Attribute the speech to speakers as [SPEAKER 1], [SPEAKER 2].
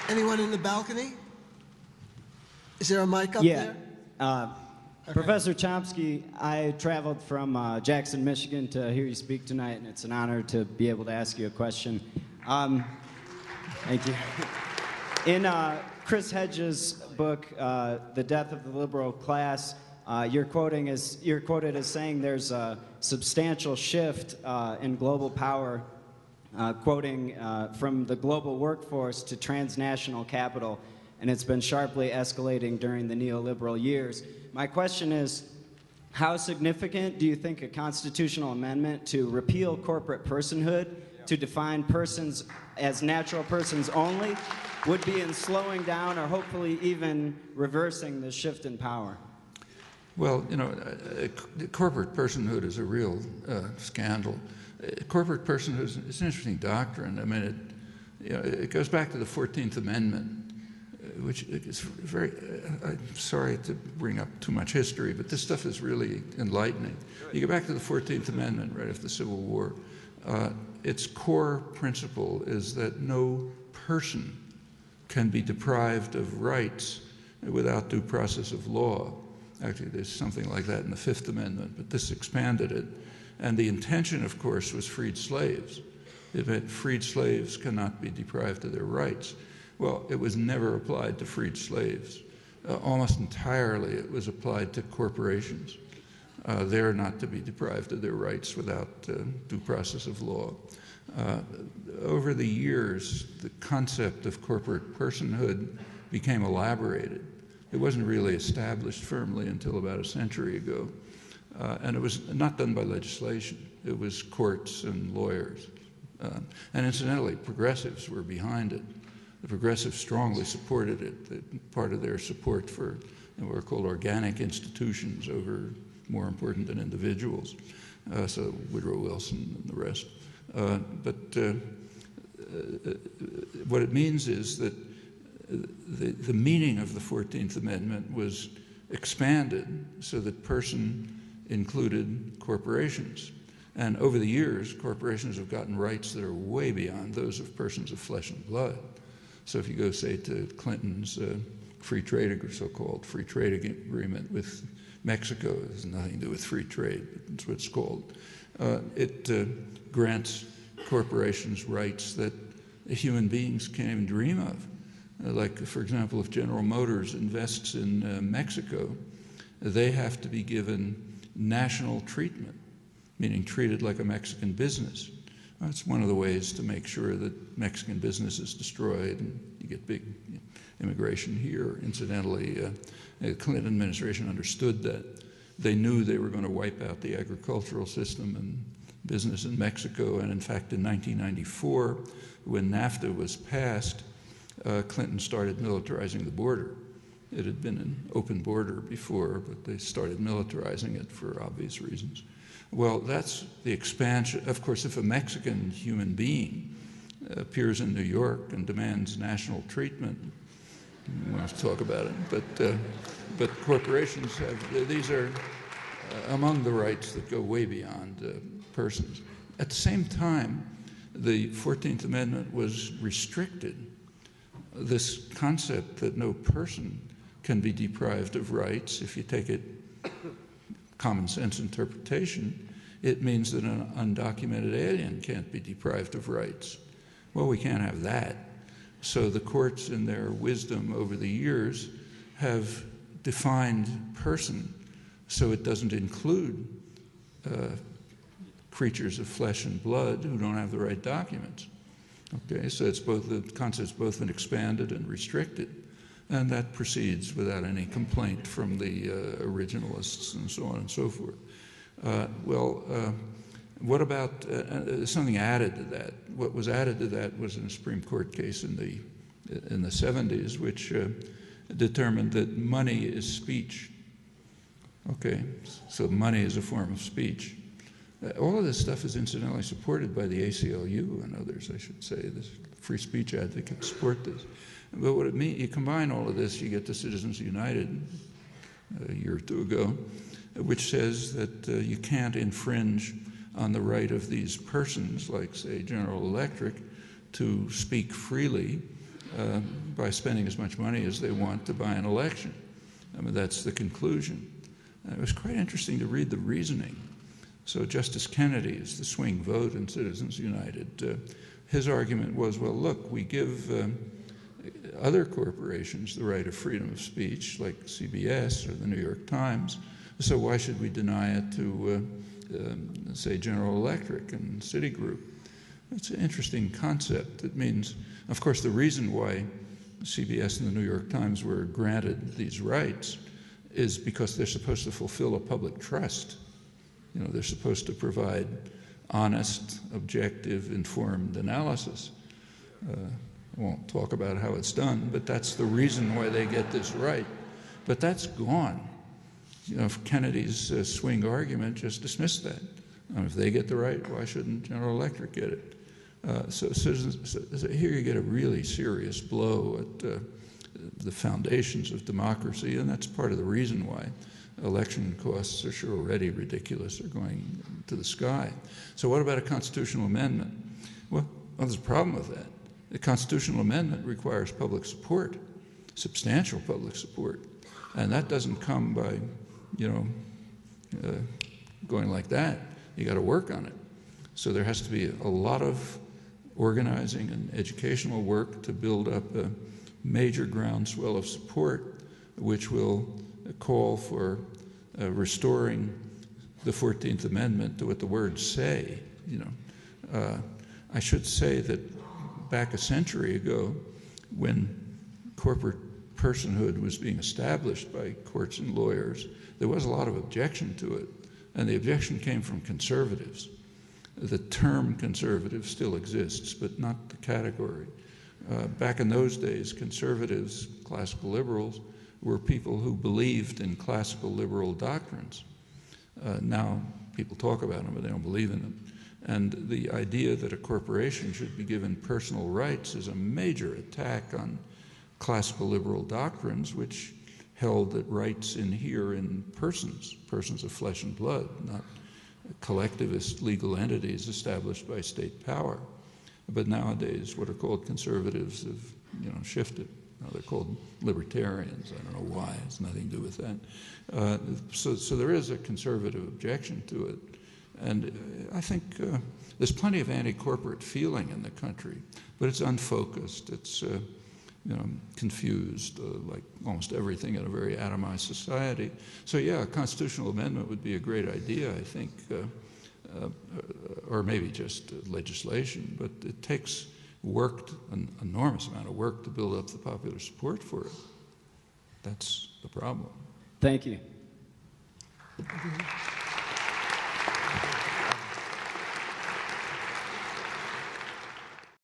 [SPEAKER 1] Anyone in the balcony? Is there a mic up there?
[SPEAKER 2] Okay. Professor Chomsky, I traveled from Jackson, Michigan to hear you speak tonight, and it's an honor to be able to ask you a question. Thank you. In Chris Hedges' book, The Death of the Liberal Class, you're quoted as saying there's a substantial shift in global power, quoting from the global workforce to transnational capital, and it's been sharply escalating during the neoliberal years. My question is, how significant do you think a constitutional amendment to repeal corporate personhood, to define persons as natural persons only, would be in slowing down or hopefully even reversing the shift in power?
[SPEAKER 3] Well, you know, corporate personhood is a real scandal. Corporate personhood is an interesting doctrine. I mean, it goes back to the 14th Amendment, which is very, I'm sorry to bring up too much history, but this stuff is really enlightening. You go back to the 14th Amendment right after the Civil War. Its core principle is that no person can be deprived of rights without due process of law. Actually, there's something like that in the Fifth Amendment, but this expanded it. And the intention, of course, was freed slaves. It meant freed slaves cannot be deprived of their rights. Well, it was never applied to freed slaves. Almost entirely, it was applied to corporations. They're not to be deprived of their rights without due process of law. Over the years, the concept of corporate personhood became elaborated. It wasn't really established firmly until about a century ago. And it was not done by legislation. It was courts and lawyers. And incidentally, progressives were behind it. The progressives strongly supported it. Part of their support for what were called organic institutions over more important than individuals. So Woodrow Wilson and the rest. What it means is that the meaning of the 14th Amendment was expanded so that person included corporations. And over the years, corporations have gotten rights that are way beyond those of persons of flesh and blood. So if you go, say, to Clinton's free trade, so-called free trade agreement with Mexico, it has nothing to do with free trade, but it's what it's called. It grants corporations rights that human beings can't even dream of. Like, for example, if General Motors invests in Mexico, they have to be given national treatment, meaning treated like a Mexican business. That's one of the ways to make sure that Mexican business is destroyed and you get big immigration here. Incidentally, the Clinton administration understood that. They knew they were going to wipe out the agricultural system and business in Mexico. And in fact, in 1994, when NAFTA was passed, Clinton started militarizing the border. It had been an open border before, but they started militarizing it for obvious reasons. Well, that's the expansion. Of course, if a Mexican human being appears in New York and demands national treatment, we won't talk about it, but corporations have, these are among the rights that go way beyond persons. At the same time, the 14th Amendment was restricted. This concept that no person can be deprived of rights, if you take it common sense interpretation, it means that an undocumented alien can't be deprived of rights. Well, we can't have that. So the courts, in their wisdom over the years, have defined person so it doesn't include creatures of flesh and blood who don't have the right documents. Okay, so it's both, the concept's both been expanded and restricted, and that proceeds without any complaint from the originalists and so on and so forth. What about something added to that? What was added to that was in a Supreme Court case in the 70s, which determined that money is speech. Okay, so money is a form of speech. All of this stuff is incidentally supported by the ACLU and others, I should say. The free speech advocates support this. But what it means, you combine all of this, you get to Citizens United a year or two ago, which says that you can't infringe on the right of these persons, like, say, General Electric, to speak freely by spending as much money as they want to buy an election. I mean, that's the conclusion. And it was quite interesting to read the reasoning. So Justice Kennedy is the swing vote in Citizens United. His argument was, well, look, we give other corporations the right of freedom of speech, like CBS or the New York Times, so why should we deny it to, say, General Electric and Citigroup? It's an interesting concept. It means, of course, the reason why CBS and the New York Times were granted these rights is because they're supposed to fulfill a public trust. You know, they're supposed to provide honest, objective, informed analysis. I won't talk about how it's done, but that's the reason why they get this right. But that's gone. You know, Kennedy's swing argument just dismissed that. If they get the right, why shouldn't General Electric get it? So here you get a really serious blow at the foundations of democracy, and that's part of the reason why election costs are sure already ridiculous. They're going to the sky. So what about a constitutional amendment? Well, there's a problem with that. The constitutional amendment requires public support, substantial public support, and that doesn't come by, going like that. You got to work on it. So there has to be a lot of organizing and educational work to build up a major groundswell of support, which will call for restoring the 14th Amendment to what the words say. I should say that back a century ago, when corporate personhood was being established by courts and lawyers, there was a lot of objection to it, and the objection came from conservatives. The term conservative still exists, but not the category. Back in those days, conservatives, classical liberals, were people who believed in classical liberal doctrines. Now people talk about them, but they don't believe in them. And the idea that a corporation should be given personal rights is a major attack on classical liberal doctrines, which held that rights inhere in persons of flesh and blood, not collectivist legal entities established by state power. But nowadays, what are called conservatives have, shifted. Now they're called libertarians. I don't know why. It's nothing to do with that. So there is a conservative objection to it. And I think there's plenty of anti-corporate feeling in the country, but it's unfocused. It's confused, like almost everything in a very atomized society. So yeah, a constitutional amendment would be a great idea, I think, or maybe just legislation, but it takes an enormous amount of work to build up the popular support for it. That's the problem.
[SPEAKER 2] Thank you.